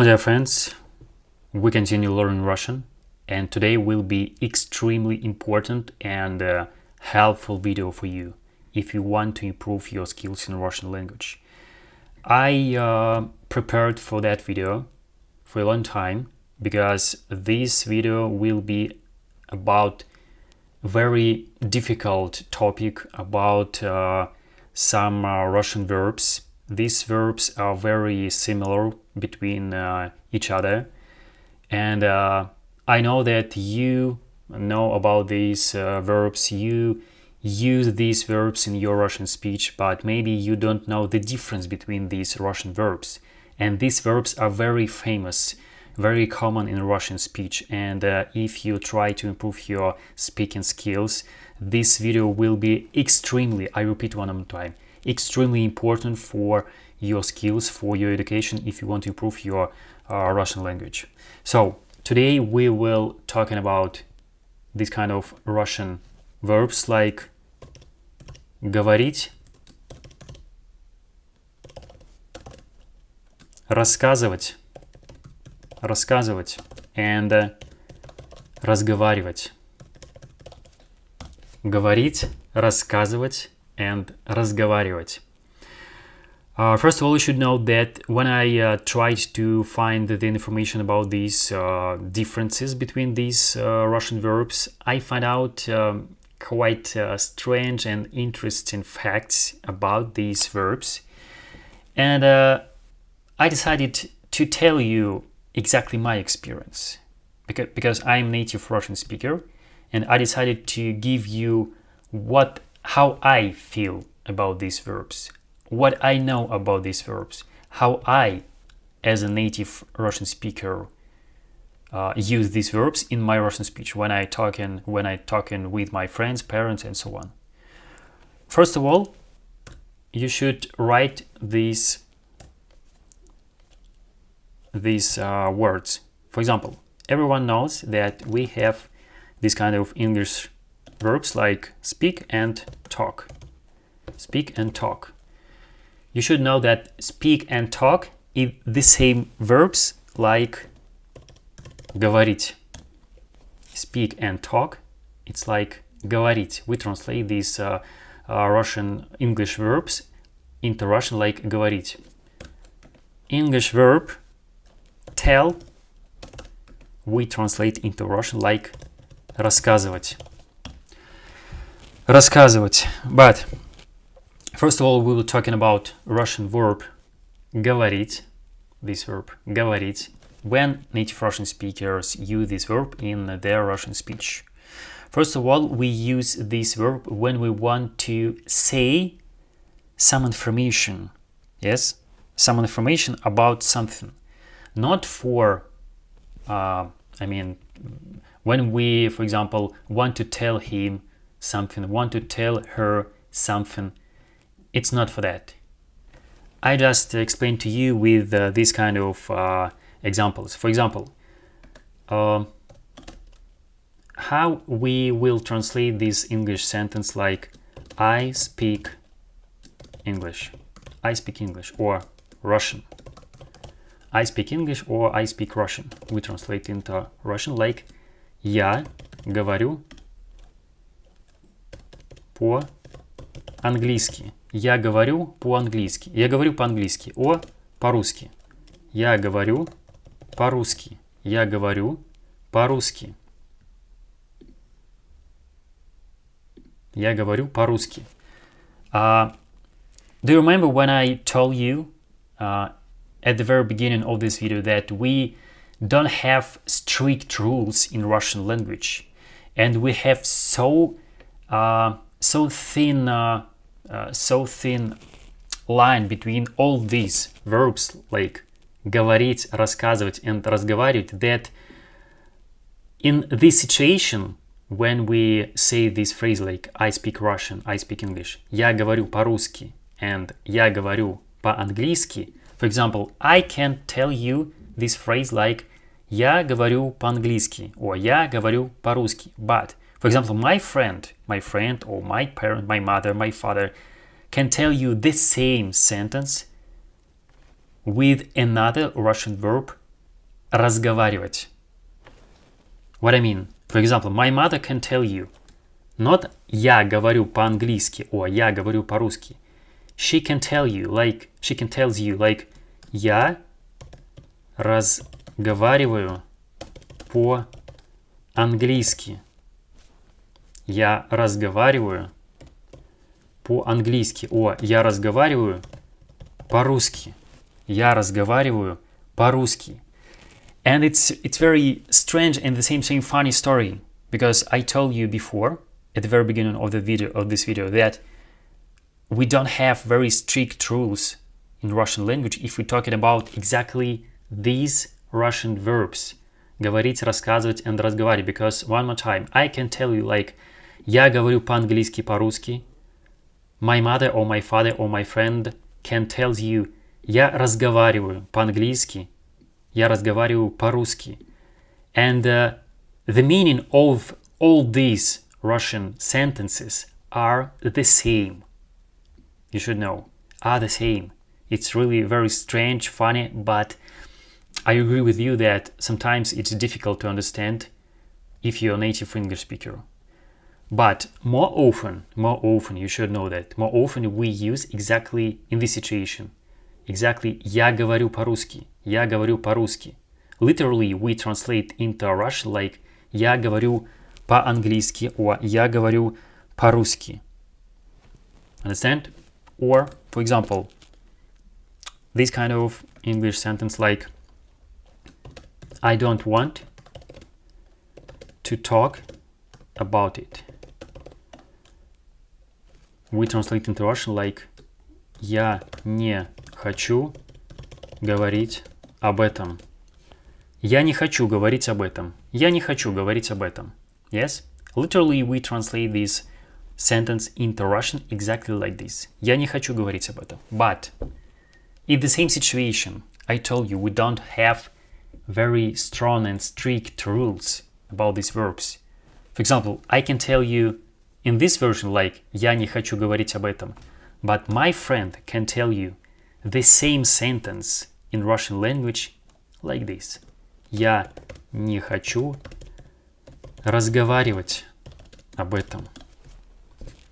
Dear friends, we continue learning Russian, and today will be extremely important and helpful video for you if you want to improve your skills in Russian language. I prepared for that video for a long time because this video will be about very difficult topic about some Russian verbs. These verbs are very similar between each other, and I know that you know about these verbs, you use these verbs in your Russian speech, but maybe you don't know the difference between these Russian verbs. And these verbs are very famous, very common in Russian speech, and if you try to improve your speaking skills, this video will be extremely, I repeat one more time, extremely important for your skills, for your education, if you want to improve your Russian language. So today we will talking about this kind of Russian verbs like говорить, рассказывать, and разговаривать. Говорить, рассказывать, and разговаривать. First of all, you should know that when I tried to find the information about these differences between these Russian verbs, I found out quite strange and interesting facts about these verbs. And I decided to tell you exactly my experience because I'm native Russian speaker, and I decided to give you how I feel about these verbs, what I know about these verbs, how I, as a native Russian speaker, use these verbs in my Russian speech when I talking with my friends, parents, and so on. First of all, you should write these words. For example, everyone knows that we have this kind of English verbs like speak and talk. Speak and talk. You should know that speak and talk is the same verbs like говорить. Speak and talk, it's like говорить. We translate these Russian English verbs into Russian like говорить. English verb tell, we translate into Russian like рассказывать. Рассказывать. But first of all, we were talking about Russian verb говорить. This verb говорить. When native Russian speakers use this verb in their Russian speech. First of all, we use this verb when we want to say some information. Yes, some information about something. Not for, when we, for example, want to tell him something, want to tell her something, it's not for that. I just explained to you with this kind of examples. For example, how we will translate this English sentence like I speak English, or Russian. I speak English or I speak Russian. We translate into Russian like я говорю по-английски. Я говорю по-английски. Я говорю по-английски. О, по-русски. Я говорю по-русски. Я говорю по-русски. Я говорю по-русски. Do you remember when I told you at the very beginning of this video that we don't have strict rules in Russian language, and we have so thin line between all these verbs like говорить, рассказывать, and разговаривать, that in this situation, when we say this phrase like I speak Russian, I speak English, я говорю по-русски, and я говорю по-английски, for example, I can tell you this phrase like я говорю по-английски or я говорю по-русски. But, for example, my friend or my parent, my mother, my father can tell you the same sentence with another Russian verb разговаривать. What I mean? For example, my mother can tell you, not я говорю по-английски or я говорю по-русски. She can tell you, like, she can tell you, like, я разговариваю по-английски. Я разговариваю по-английски. О, я разговариваю по-русски. Я разговариваю по-русски. And it's very strange and the same funny story, because I told you before at the very beginning of this video that we don't have very strict rules in Russian language if we're talking about exactly these Russian verbs. Говорить, рассказывать and разговаривать. Because one more time, I can tell you like я говорю по-английски, по-русски. My mother or my father or my friend can tell you я разговариваю по-английски, я разговариваю по-русски. And the meaning of all these Russian sentences are the same. You should know, are the same. It's really very strange, funny, but I agree with you that sometimes it's difficult to understand if you're a native English speaker. But more often, you should know that, more often we use exactly in this situation. Exactly, я говорю по-русски, я говорю по-русски. Literally, we translate into Russian like я говорю по-английски or я говорю по-русски. Understand? Or, for example, this kind of English sentence like I don't want to talk about it. We translate into Russian like я не хочу говорить об этом. Я не хочу говорить об этом. Я не хочу говорить об этом. Yes? Literally, we translate this sentence into Russian exactly like this. Я не хочу говорить об этом. But in the same situation, I told you we don't have very strong and strict rules about these verbs. For example, I can tell you in this version like я не хочу говорить об этом. But my friend can tell you the same sentence in Russian language like this. Я не хочу разговаривать об этом.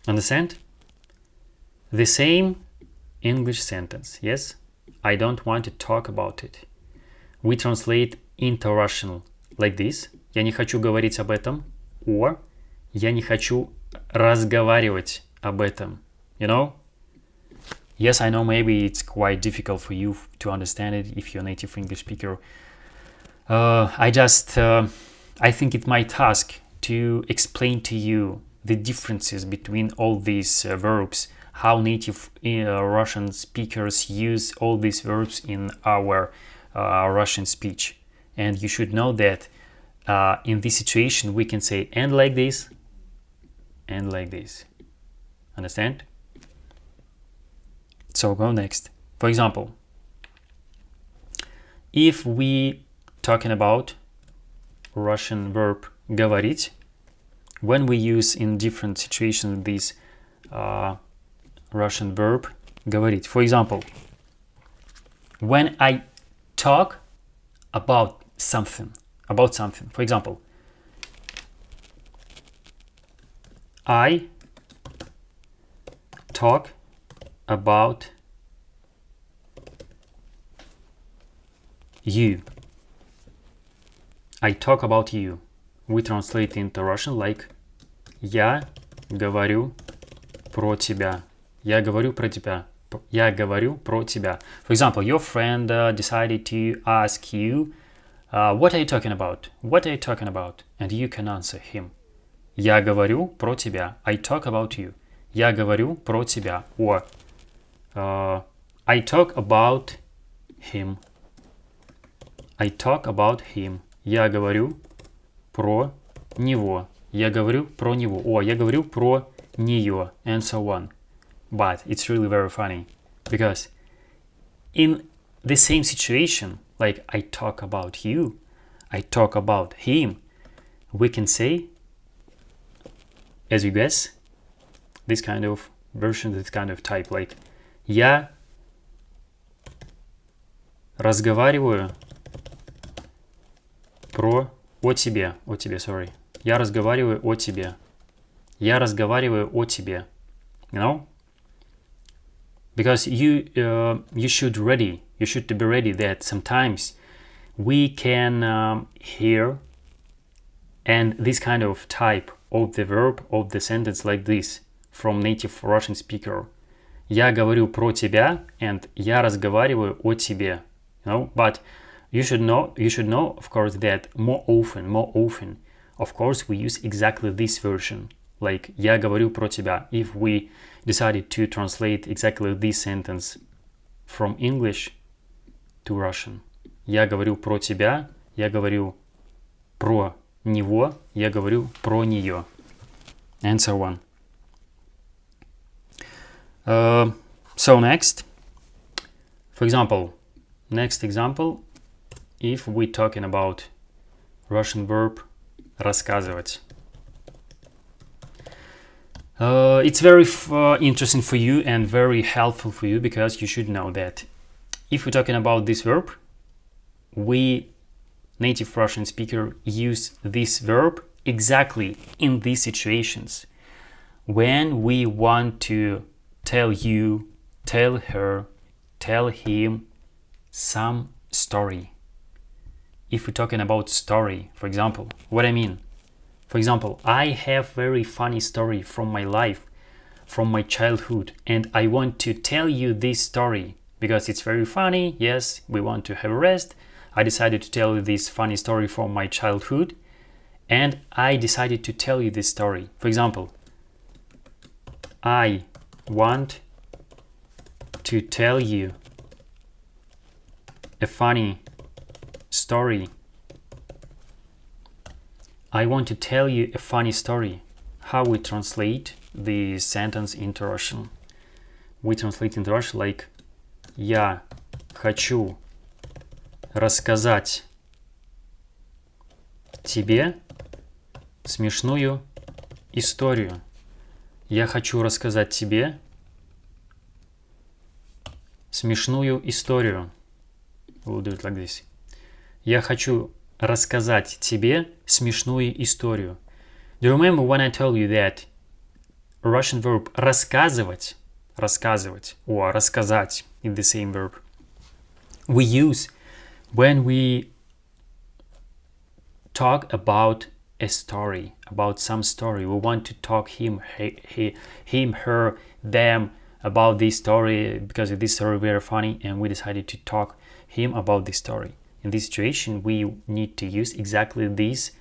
Understand? The same English sentence, yes? I don't want to talk about it. We translate into Russian like this. Я не хочу говорить об этом. Or я не хочу разговаривать об этом. You know? Yes, I know maybe it's quite difficult for you to understand it if you're a native English speaker. I think it's my task to explain to you the differences between all these verbs, how native Russian speakers use all these verbs in our Russian speech. And you should know that in this situation we can say and like this, and like this. Understand? So go next. For example, if we talking about Russian verb говорить, when we use in different situations this Russian verb говорить. For example, when I talk about something. For example, I talk about you. I talk about you. We translate into Russian like я говорю про тебя. Я говорю про тебя. Я говорю про тебя. For example, your friend decided to ask you, what are you talking about? What are you talking about? And you can answer him. Я говорю про тебя. I talk about you. Я говорю про тебя. Or I talk about him. I talk about him. Я говорю про него. Я говорю про него. Or я говорю про нее. And so on. But it's really very funny. Because in the same situation, like I talk about you, I talk about him, we can say, as you guess, this kind of version, this kind of type, like я разговариваю о тебе, sorry. Я разговариваю о тебе. Я разговариваю о тебе. You know? Because you should be ready that sometimes we can hear and this kind of type of the verb of the sentence like this from native Russian speaker. Я говорю про тебя and я разговариваю о тебе. You know? But you should know, of course, that more often, of course, we use exactly this version. Like я говорю про тебя. If we decided to translate exactly this sentence from English to Russian. Я говорю про тебя, я говорю про него, я говорю про нее. And so on. So next, for example, if we're talking about Russian verb рассказывать. It's very interesting for you and very helpful for you because you should know that if we're talking about this verb, we native Russian speaker use this verb exactly in these situations when we want to tell you, tell her, tell him some story. If we're talking about story, for example, what I mean? For example, I have very funny story from my life, from my childhood, and I want to tell you this story because it's very funny. Yes, we want to have a rest. I decided to tell you this funny story from my childhood, and I decided to tell you this story. For example, I want to tell you a funny story. I want to tell you a funny story. How we translate the sentence into Russian? We translate into Russian like я хочу рассказать тебе смешную историю. Я хочу рассказать тебе смешную историю. We'll do it like this. Я хочу рассказать тебе смешную историю. Do you remember when I told you that Russian verb рассказывать or рассказать in the same verb we use when we talk about a story, about some story. We want to talk him, her, them about this story because this story is very funny and we decided to talk him about this story. In this situation, we need to use exactly this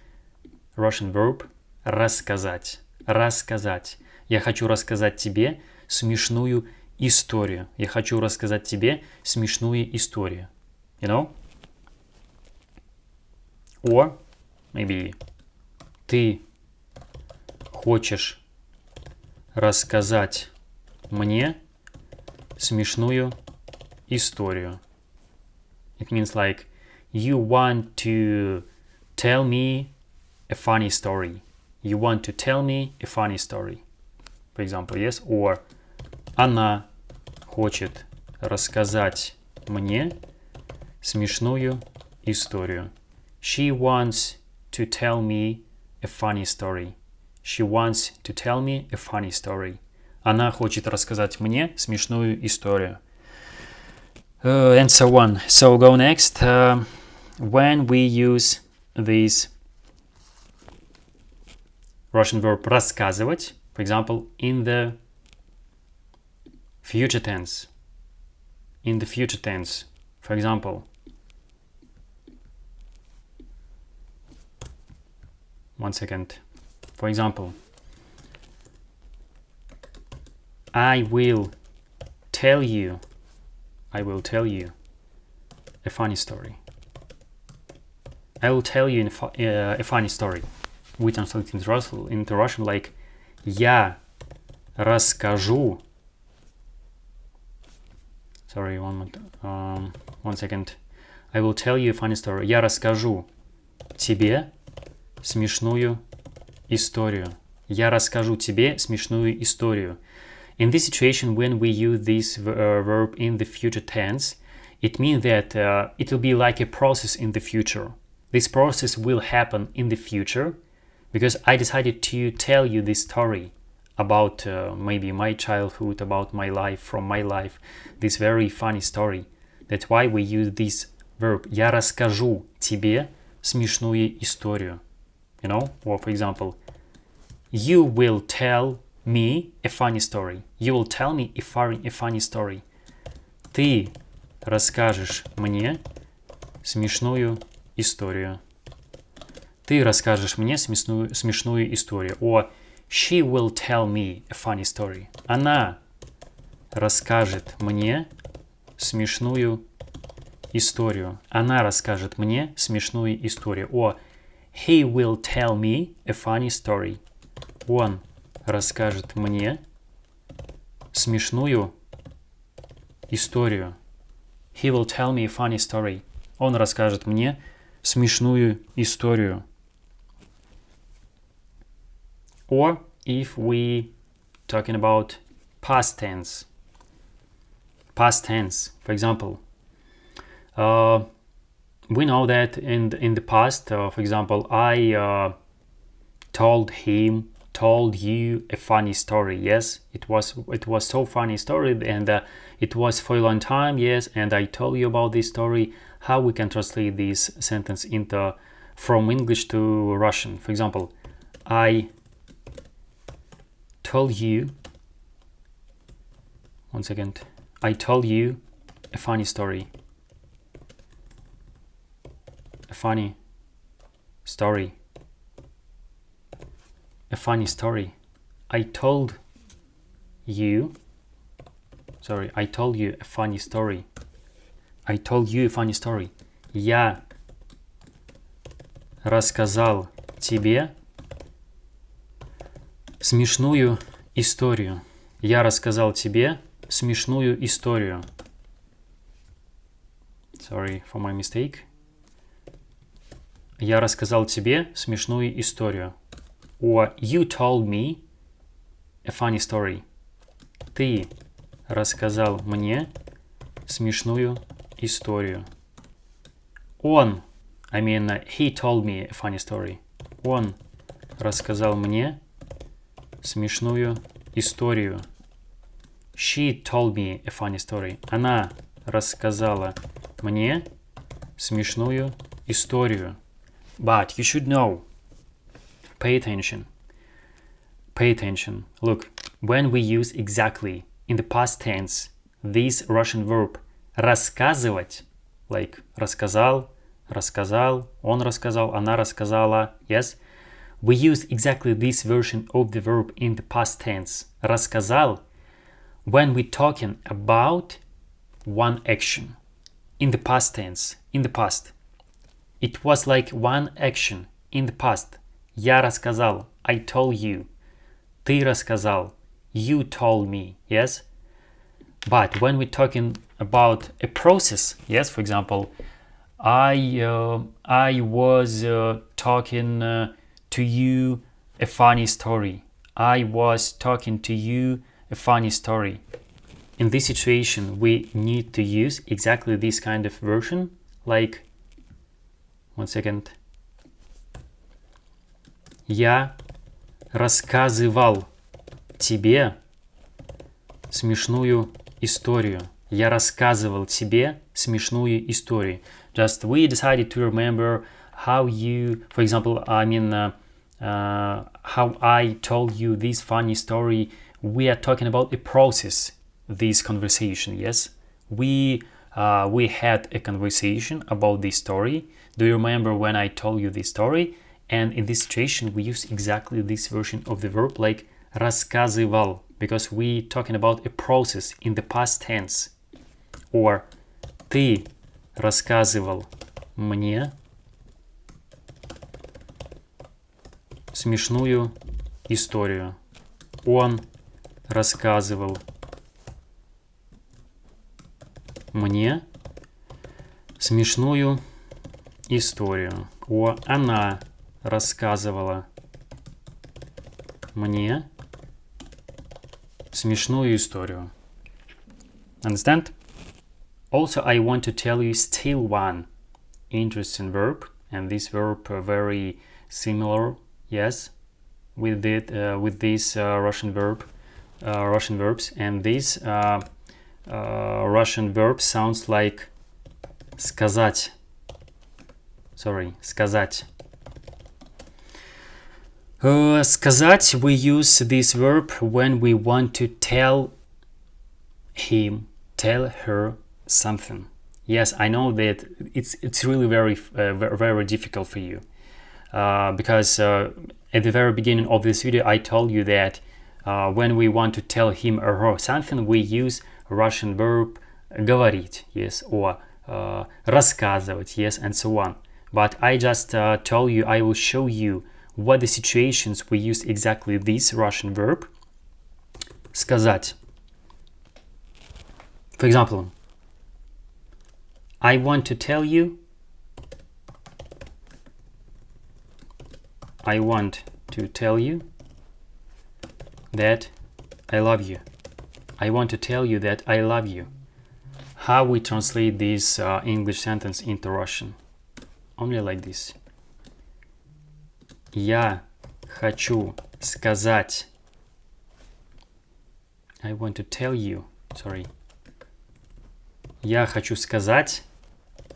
Russian verb рассказать. Рассказать. Я хочу рассказать тебе смешную историю. Я хочу рассказать тебе смешную историю. You know? Or maybe ты хочешь рассказать мне смешную историю. It means like you want to tell me a funny story. You want to tell me a funny story. For example, yes? Or она хочет рассказать мне смешную историю. She wants to tell me a funny story. She wants to tell me a funny story. Она хочет рассказать мне смешную историю. And so on. So go next. When we use this Russian verb рассказывать, for example, in the future tense. In the future tense, for example, one second. For example, I will tell you a funny story. I will tell you a funny story. We translate into Russian like я расскажу. Sorry, one second. I will tell you a funny story. Я расскажу тебе смешную историю. Я расскажу тебе смешную историю. In this situation, when we use this verb in the future tense, it means that it will be like a process in the future. This process will happen in the future because I decided to tell you this story about maybe my childhood, about my life, from my life, this very funny story. That's why we use this verb. Я расскажу тебе смешную историю. You know, or for example, you will tell me a funny story. You will tell me a funny story. Ты расскажешь мне смешную историю. Ты расскажешь мне смешную историю. Or she will tell me a funny story. Она расскажет мне смешную историю. Она расскажет мне смешную историю. Or he will tell me a funny story. Он расскажет мне смешную историю. He will tell me a funny story. Он расскажет мне смешную историю. Or if we talking about past tense. Past tense, for example, we know that in the past, for example, I told you a funny story. Yes, it was so funny story, and it was for a long time. Yes, and I told you about this story. How we can translate this sentence into from English to Russian? For example, I told you. One second. I told you a funny story. A funny story. A funny story. I told you a funny story. I told you a funny story. Я рассказал тебе смешную историю. Я рассказал тебе смешную историю. Sorry for my mistake. Я рассказал тебе смешную историю. Or you told me a funny story. Ты рассказал мне смешную историю. Он, he told me a funny story. Он рассказал мне смешную историю. She told me a funny story. Она рассказала мне смешную историю. But you should know. Pay attention. Pay attention. Look, when we use exactly in the past tense this Russian verb рассказывать, like рассказал, рассказал, он рассказал, она рассказала, yes, we use exactly this version of the verb in the past tense, рассказал, when we're talking about one action in the past tense, in the past. It was like one action in the past. Я рассказал, I told you. Ты рассказал, you told me, yes? But when we're talking about a process, yes, for example, I was talking to you a funny story. I was talking to you a funny story. In this situation, we need to use exactly this kind of version, like, one second. Я рассказывал тебе смешную историю. Я рассказывал тебе смешную историю. Just we decided to remember how you, for example, how I told you this funny story. We are talking about a process, this conversation, yes? We had a conversation about this story. Do you remember when I told you this story? And in this situation, we use exactly this version of the verb, like рассказывал, because we talking about a process in the past tense. Or ты рассказывал мне смешную историю. Он рассказывал мне смешную историю. О, она рассказывала мне смешную историю. Understand? Also, I want to tell you still one interesting verb and this verb very similar, yes, with these Russian verbs, and this Russian verb sounds like сказать. Sorry, сказать. Сказать, we use this verb when we want to tell him, tell her something. Yes, I know that it's really very difficult for you, because at the very beginning of this video I told you that when we want to tell him or her something, we use Russian verb говорить, yes, or рассказывать, yes, and so on. But I just told you I will show you what the situations we use exactly this Russian verb сказать. For example, I want to tell you, I want to tell you that I love you. I want to tell you that I love you. How we translate this English sentence into Russian? Only like this. Я хочу сказать. I want to tell you. Sorry. Я хочу сказать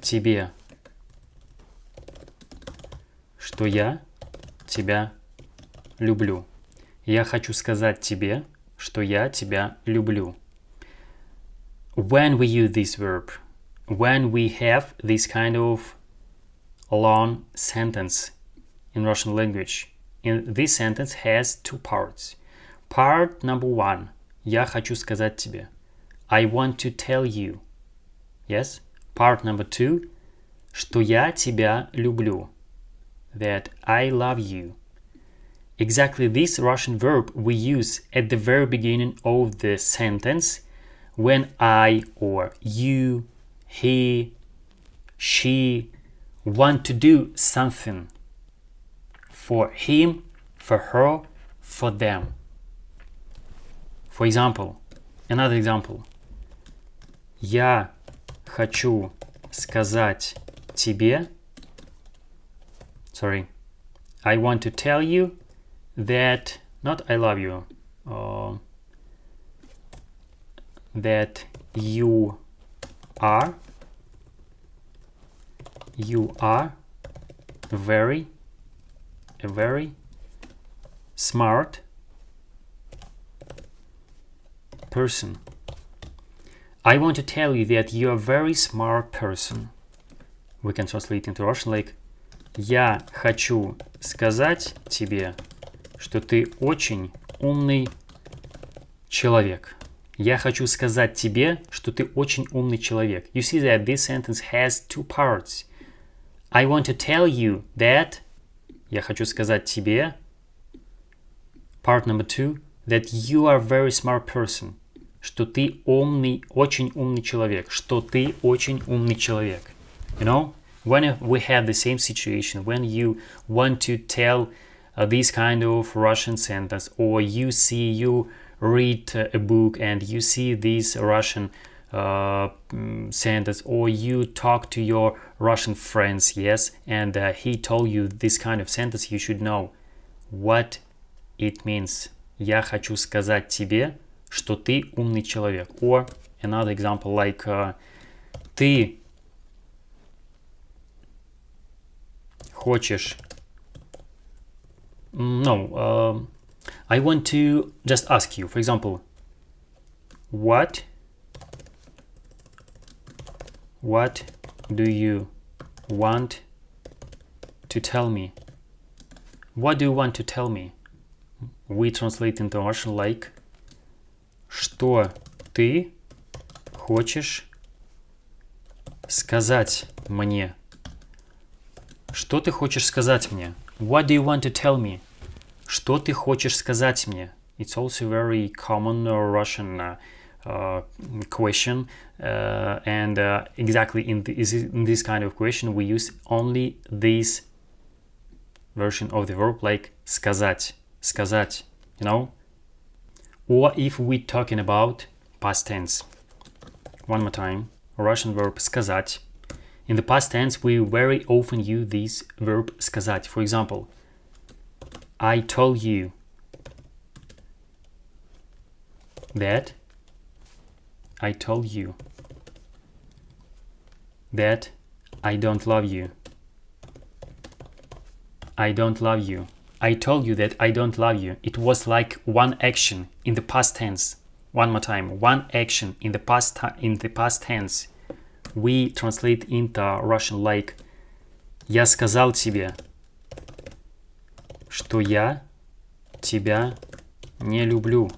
тебе, что я тебя люблю. Я хочу сказать тебе, что я тебя люблю. When we use this verb, when we have this kind of long sentence in Russian language, and this sentence has two parts. Part number one, я хочу сказать тебе. I want to tell you. Yes? Part number two, что я тебя люблю. That I love you. Exactly this Russian verb we use at the very beginning of the sentence when I or you, he, she want to do something for him, for her, for them. For example, another example. Я хочу сказать тебе. Sorry. I want to tell you that, not I love you, that you are a very smart person. I want to tell you that you're a very smart person. We can translate into Russian like я хочу сказать тебе, что ты очень умный человек. Я хочу сказать тебе, что ты очень умный человек. You see that this sentence has two parts. I want to tell you that, я хочу сказать тебе, part number two, that you are a very smart person. Что ты умный, очень умный человек. Что ты очень умный человек. You know, when we have the same situation, when you want to tell this kind of Russian sentence, or you read a book and you see this Russian sentence, or you talk to your Russian friends, yes, and he told you this kind of sentence, you should know what it means. Я хочу сказать тебе, что ты умный человек. Or another example like ты хочешь. No, I want to just ask you, for example, what do you want to tell me? What do you want to tell me? We translate into Russian like что ты хочешь сказать мне? Что ты хочешь сказать мне? What do you want to tell me? Что ты хочешь сказать мне? It's also very common Russian question, and exactly in this kind of question we use only this version of the verb like сказать, you know? Or if we're talking about past tense. One more time, Russian verb сказать. In the past tense, we very often use this verb сказать. For example, I told you that I told you that I don't love you. I don't love you. I told you that I don't love you. It was like one action in the past tense. One more time. One action in the past tense. We translate into Russian like Я сказал тебе, что я тебя не люблю.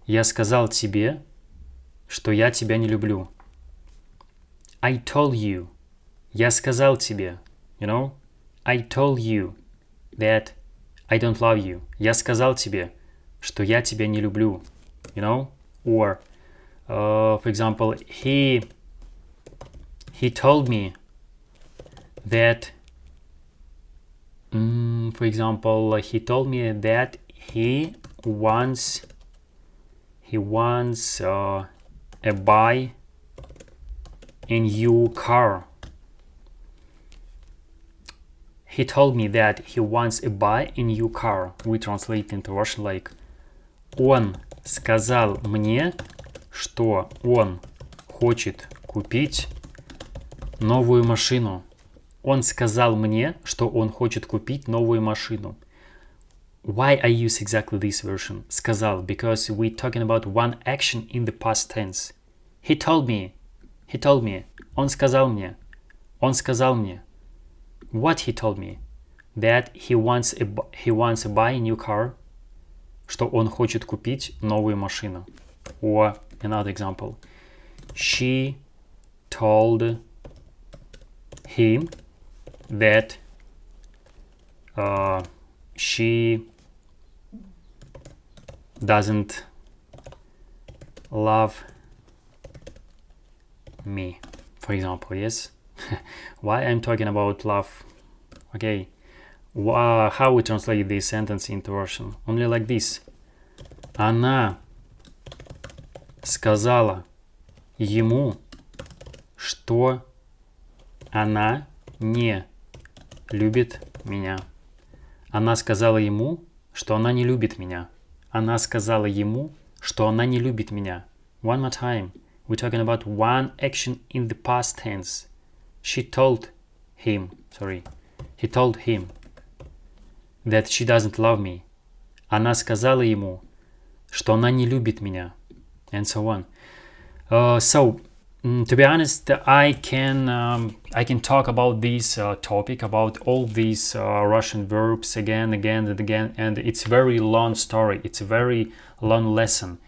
Я сказал тебе, что я тебя не люблю. I told you. Я сказал тебе. You know? I told you that I don't love you. Я сказал тебе, что я тебя не люблю. You know? Or, for example, he told me that, for example, he told me that he wants a buy a new car. He told me that he wants to buy a new car. We translate into Russian like Он сказал мне, что он хочет купить новую машину. Он сказал мне, что он хочет купить новую машину. Why I use exactly this version? Сказал, because we're talking about one action in the past tense. He told me. Он сказал мне. Он сказал мне. What he told me? That he wants to buy a new car. Что он хочет купить новую машину. Or another example. She told him that she doesn't love me, for example. Yes. Why I'm talking about love? Okay. How we translate this sentence into Russian? Only like this. Она сказала ему, что она не любит меня. Она сказала ему, что она не любит меня. Она сказала ему, что она не любит меня. One more time. We're talking about one action in the past tense. He told him that she doesn't love me. Она сказала ему, что она не любит меня. And so on. To be honest, I can talk about this topic, about all these Russian verbs again and again, and it's a very long story. It's a very long lesson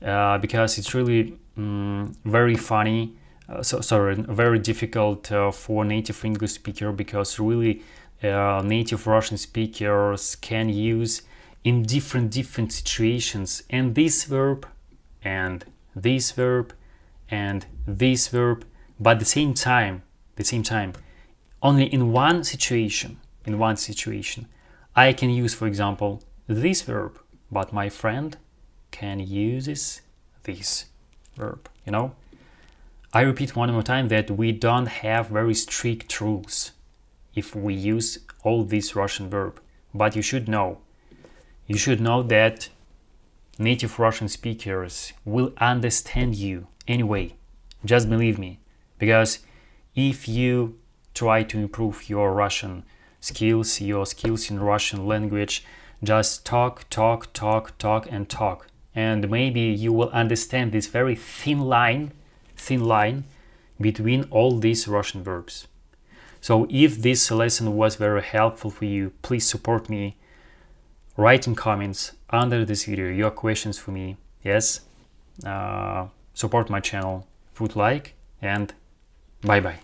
because it's really very funny. Very difficult for native English speaker, because really native Russian speakers can use in different situations, and this verb and this verb and this verb, but at the same time only in one situation I can use, for example, this verb, but my friend can use this verb, you know. I repeat one more time that we don't have very strict rules if we use all these Russian verbs, but you should know that native Russian speakers will understand you anyway. Just believe me, because if you try to improve your Russian skills, your skills in Russian language, just talk, and maybe you will understand this very thin line between all these Russian verbs. So if this lesson was very helpful for you, please support me. Write in comments under this video your questions for me. Yes, support my channel, put like, and bye bye.